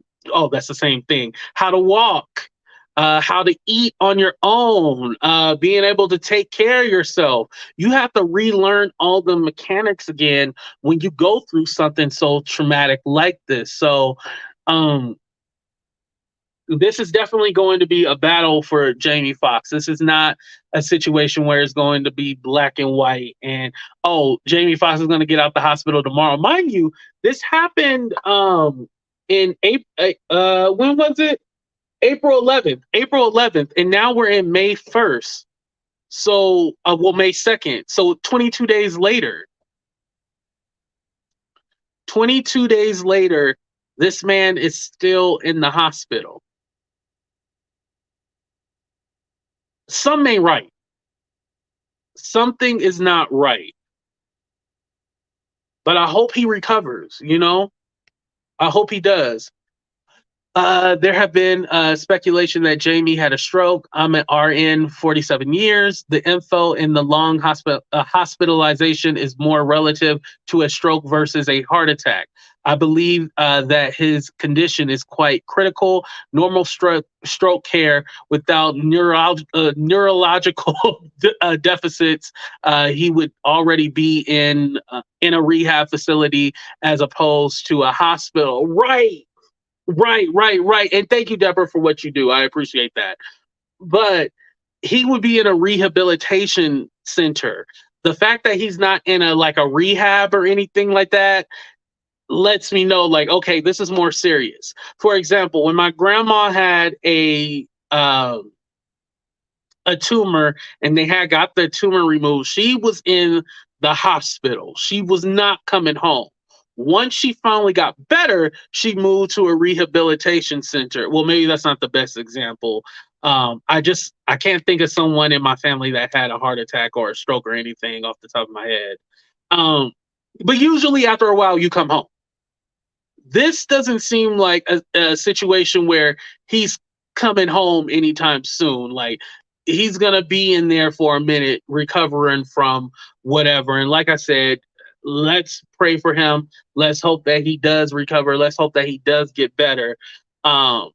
that's the same thing. How to walk, how to eat on your own, being able to take care of yourself. You have to relearn all the mechanics again when you go through something so traumatic like this. So, this is definitely going to be a battle for Jamie Foxx. This is not a situation where it's going to be black and white and, oh, Jamie Foxx is going to get out the hospital tomorrow. Mind you, this happened in April. When was it? April 11th. April 11th, and now we're in May 1st. So, May 2nd. So 22 days later. 22 days later, this man is still in the hospital. Something ain't right. Something is not right. But I hope he recovers. I hope he does. There have been speculation that Jamie had a stroke. I'm an RN 47 years. The info in the long hospitalization is more relative to a stroke versus a heart attack. I believe that his condition is quite critical. Normal stroke care without neurological deficits, he would already be in a rehab facility as opposed to a hospital. Right. And thank you, Deborah, for what you do. I appreciate that. But he would be in a rehabilitation center. The fact that he's not in a like a rehab or anything like that lets me know, like, okay, this is more serious. For example, when my grandma had a tumor and they had got the tumor removed, she was in the hospital. She was not coming home. Once she finally got better, she moved to a rehabilitation center. Well, maybe that's not the best example. I can't think of someone in my family that had a heart attack or a stroke or anything off the top of my head. Um, but usually after a while, you come home. This doesn't seem like a situation where he's coming home anytime soon. Like, he's gonna be in there for a minute recovering from whatever. And like I said, let's pray for him. Let's hope that he does recover. Let's hope that he does get better. Um,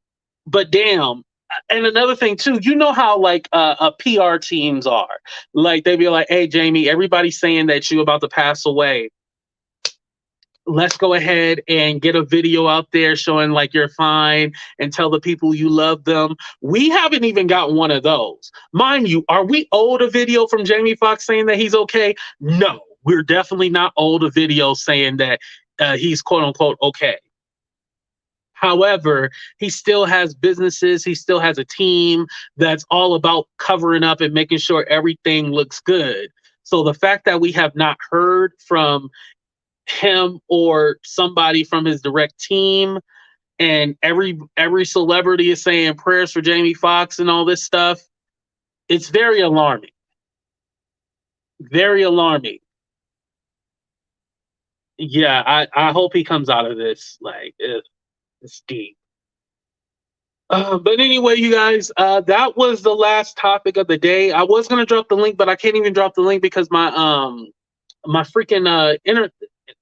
but damn. And another thing too, you know how like PR teams are. Like they be like, "Hey Jamie, everybody's saying that you about to pass away. Let's go ahead and get a video out there showing like you're fine and tell the people you love them." We haven't even got one of those. Mind you, are we owed a video from Jamie Foxx saying that he's okay? No, we're definitely not owed a video saying that he's quote unquote okay. However, he still has businesses, he still has a team that's all about covering up and making sure everything looks good. So the fact that we have not heard from him or somebody from his direct team, and every celebrity is saying prayers for Jamie Foxx and all this stuff, it's very alarming. Very alarming. Yeah, I hope he comes out of this. Like it's deep. But anyway, you guys, that was the last topic of the day. I was gonna drop the link, but I can't even drop the link because my freaking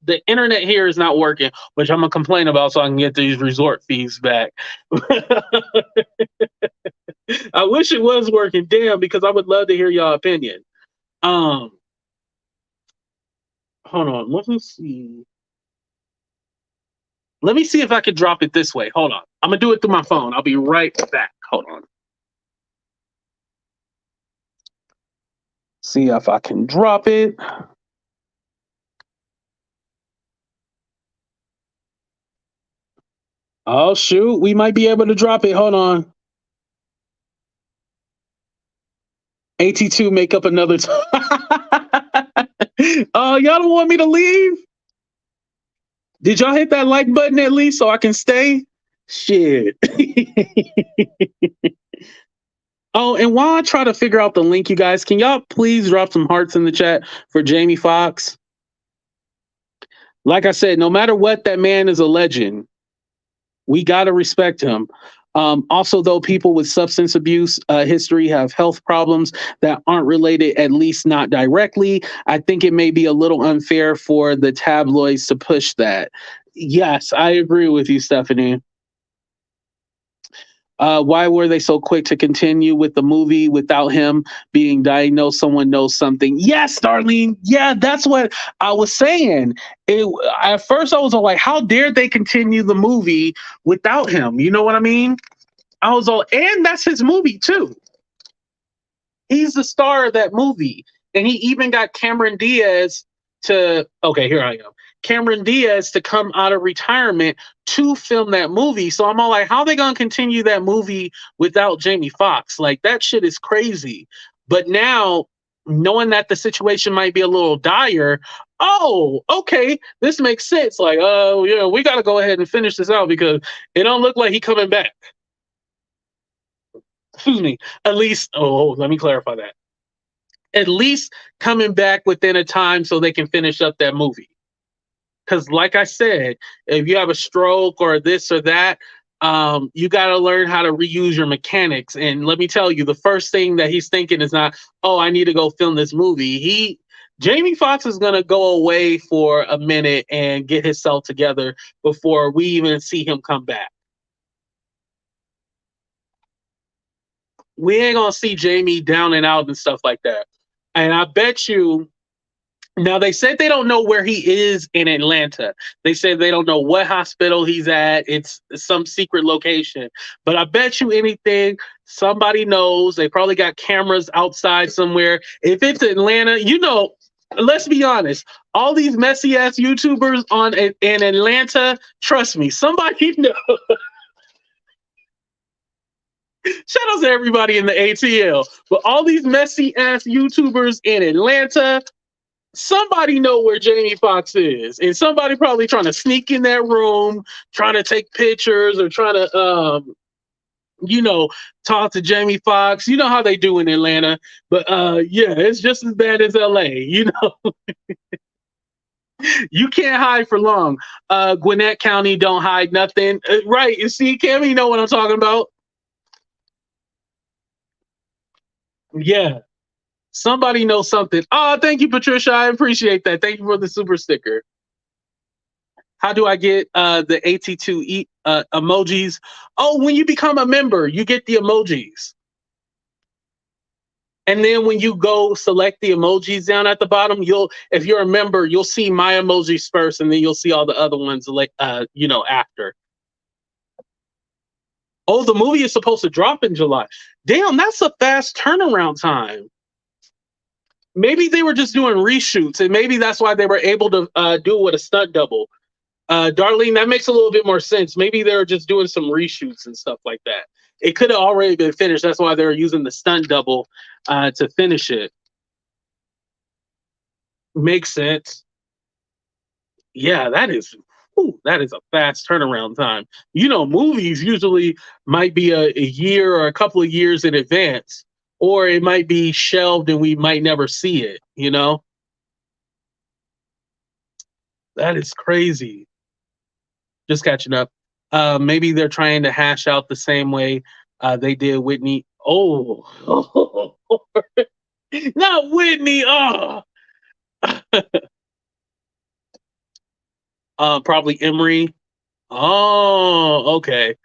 the internet here is not working, which I'm gonna complain about so I can get these resort fees back. I wish it was working, damn, because I would love to hear y'all opinion. Um, Hold on, let me see. Let me see if I could drop it this way. Hold on, I'm gonna do it through my phone. I'll be right back. Hold on. See if I can drop it. Oh shoot, we might be able to drop it. Hold on. AT2 make up another time. Oh, y'all don't want me to leave? Did y'all hit that like button at least so I can stay? Shit. Oh, and while I try to figure out the link, you guys, can y'all please drop some hearts in the chat for Jamie Foxx? Like I said, no matter what, that man is a legend. We got to respect him. Also, though, people with substance abuse history have health problems that aren't related, at least not directly. I think it may be a little unfair for the tabloids to push that. Yes, I agree with you, Stephanie. Why were they so quick to continue with the movie without him being diagnosed? Someone knows something. Yes, Darlene. Yeah, that's what I was saying. At first, I was all like, how dare they continue the movie without him? You know what I mean? I was all, and that's his movie too. He's the star of that movie. And he even got Cameron Diaz okay, here I am. Cameron Diaz to come out of retirement to film that movie. So I'm all like, how are they going to continue that movie without Jamie Foxx? Like, that shit is crazy. But now, knowing that the situation might be a little dire, oh, okay, this makes sense. Like, yeah, we got to go ahead and finish this out because it don't look like he coming back. Excuse me. At least, let me clarify that. At least coming back within a time so they can finish up that movie. Because, like I said, if you have a stroke or this or that, you got to learn how to reuse your mechanics. And let me tell you, the first thing that he's thinking is not, oh, I need to go film this movie. Jamie Foxx is gonna go away for a minute and get himself together before we even see him come back. We ain't gonna see Jamie down and out and stuff like that. And I bet you. Now they said they don't know where he is in Atlanta. They said they don't know what hospital he's at. It's some secret location. But I bet you anything, somebody knows. They probably got cameras outside somewhere. If it's Atlanta, let's be honest. All these messy ass YouTubers in Atlanta, trust me, somebody knows. Shout out to everybody in the ATL. But all these messy ass YouTubers in Atlanta, somebody know where Jamie Foxx is, and somebody probably trying to sneak in that room, trying to take pictures or trying to, talk to Jamie Foxx. You know how they do in Atlanta, but yeah, it's just as bad as LA. You can't hide for long. Gwinnett County don't hide nothing, right? You see, Cam, you know what I'm talking about? Yeah. Somebody knows something. Oh, thank you, Patricia. I appreciate that. Thank you for the super sticker. How do I get the AT2 emojis? Oh, when you become a member, you get the emojis. And then when you go select the emojis down at the bottom, if you're a member, you'll see my emojis first, and then you'll see all the other ones after. Oh, the movie is supposed to drop in July. Damn, that's a fast turnaround time. Maybe they were just doing reshoots, and maybe that's why they were able to do it with a stunt double. Darlene, that makes a little bit more sense. Maybe they were just doing some reshoots and stuff like that. It could have already been finished. That's why they were using the stunt double to finish it. Makes sense. Yeah, that is a fast turnaround time. Movies usually might be a year or a couple of years in advance, or it might be shelved and we might never see it. That is crazy. Just catching up. Maybe they're trying to hash out the same way they did Whitney. Oh, not Whitney. Oh, probably Emory. Oh, okay.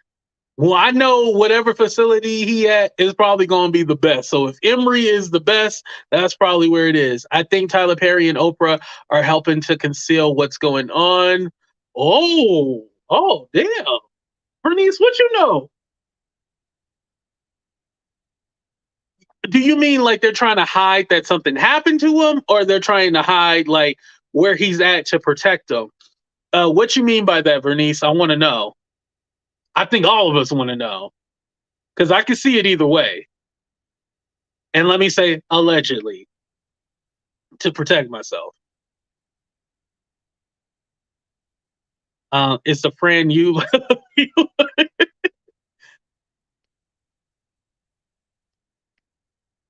Well, I know whatever facility he at is probably going to be the best. So if Emory is the best, that's probably where it is. I think Tyler Perry and Oprah are helping to conceal what's going on. Oh, damn. Bernice, what you know? Do you mean like they're trying to hide that something happened to him, or they're trying to hide like where he's at to protect him? What you mean by that, Bernice? I want to know. I think all of us want to know, because I can see it either way. And let me say allegedly, to protect myself. It's the friend you.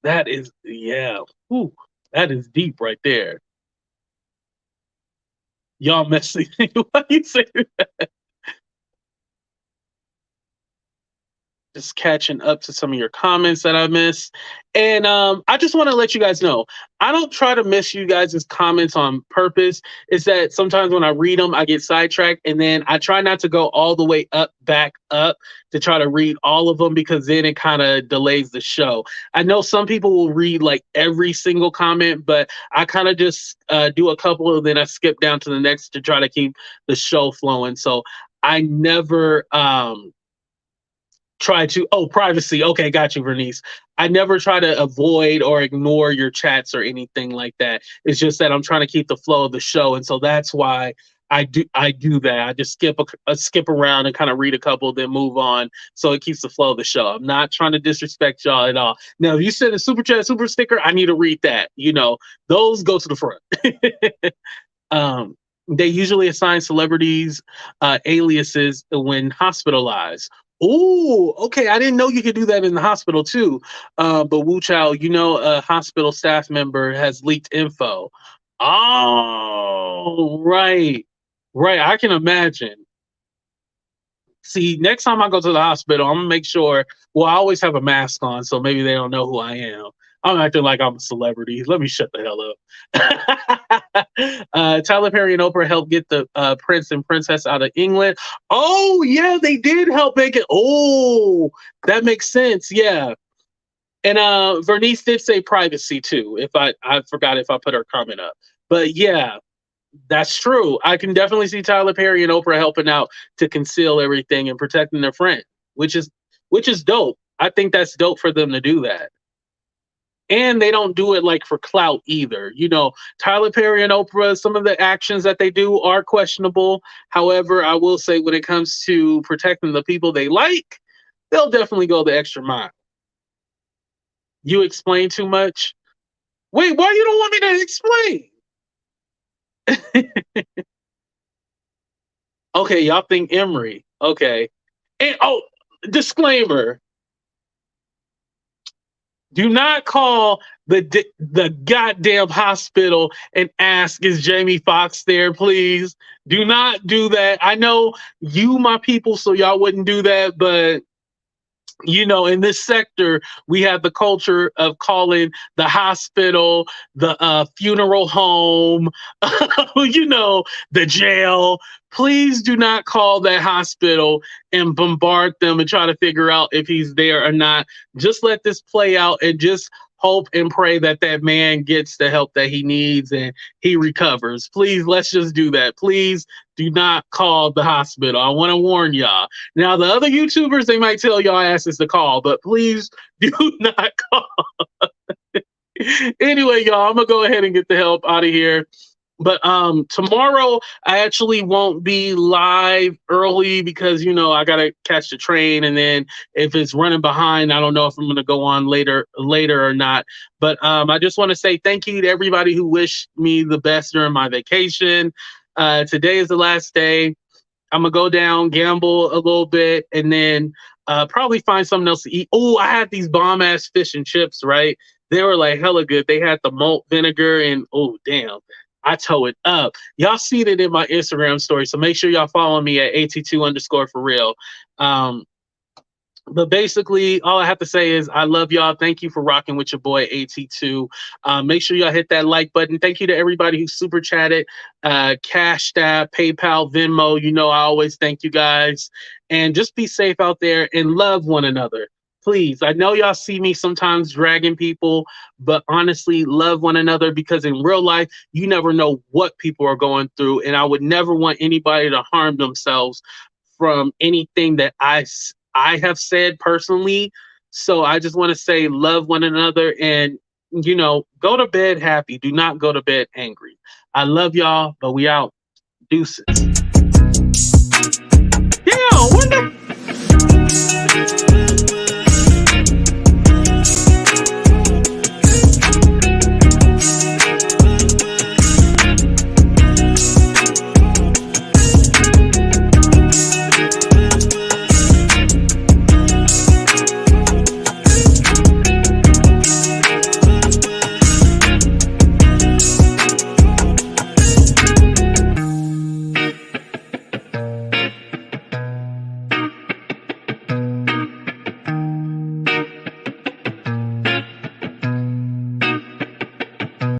That is, yeah. Ooh, that is deep right there. Y'all messy. Why you say that? Just catching up to some of your comments that I missed. And I just want to let you guys know, I don't try to miss you guys' comments on purpose. It's that sometimes when I read them, I get sidetracked, and then I try not to go all the way back up to try to read all of them, because then it kind of delays the show. I know some people will read like every single comment, but I kind of just do a couple and then I skip down to the next to try to keep the show flowing. So I never try to privacy. Okay, got you, Bernice. I never try to avoid or ignore your chats or anything like that. It's just that I'm trying to keep the flow of the show, and so that's why I do that. I just skip around and kind of read a couple, then move on, so it keeps the flow of the show. I'm not trying to disrespect y'all at all. Now, if you send a super chat, super sticker, I need to read that. Those go to the front. They usually assign celebrities aliases when hospitalized. Oh, okay. I didn't know you could do that in the hospital too. But Wu Chow, a hospital staff member has leaked info. Oh, right. Right, I can imagine. See, next time I go to the hospital, I'm gonna make sure. Well, I always have a mask on, so maybe they don't know who I am. I'm acting like I'm a celebrity. Let me shut the hell up. Tyler Perry and Oprah helped get the prince and princess out of England. Oh yeah, they did help make it. Oh, that makes sense. Yeah, and Vernice did say privacy too. If I forgot if I put her comment up, but yeah, that's true. I can definitely see Tyler Perry and Oprah helping out to conceal everything and protecting their friend, which is dope. I think that's dope for them to do that. And they don't do it like for clout either. You know, Tyler Perry and Oprah, some of the actions that they do are questionable. However, I will say when it comes to protecting the people they like, they'll definitely go the extra mile. You explain too much. Wait, why you don't want me to explain? Okay, y'all think Emery. Okay. And oh, disclaimer. Do not call the goddamn hospital and ask, is Jamie Foxx there, please? Do not do that. I know you, my people, so y'all wouldn't do that, but you know, in this sector, we have the culture of calling the hospital, the funeral home, you know, the jail. Please do not call that hospital and bombard them and try to figure out if he's there or not. Just let this play out and just hope and pray that that man gets the help that he needs and he recovers. Please, let's just do that. Please do not call the hospital. I want to warn y'all. Now, the other YouTubers, they might tell y'all asses to call, but please do not call. Anyway, y'all, I'm going to go ahead and get the help out of here. But tomorrow I actually won't be live early because, you know, I gotta catch the train, and then if it's running behind, I don't know if I'm gonna go on later or not. But I just want to say thank you to everybody who wished me the best during my vacation. Today is the last day. I'm gonna go down, gamble a little bit, and then probably find something else to eat. Oh, I had these bomb ass fish and chips, right? They were like hella good. They had the malt vinegar, and oh damn, I toe it up. Y'all seen it in my Instagram story, so make sure y'all follow me at at2_for real. But basically, all I have to say is I love y'all. Thank you for rocking with your boy AT2. Make sure y'all hit that like button. Thank you to everybody who super chatted, Cash App, PayPal, Venmo. You know I always thank you guys. And just be safe out there and love one another. Please, I know y'all see me sometimes dragging people, but honestly, love one another, because in real life, you never know what people are going through. And I would never want anybody to harm themselves from anything that I have said personally. So I just want to say love one another and, you know, go to bed happy. Do not go to bed angry. I love y'all, but we out. Deuces. Yeah, what the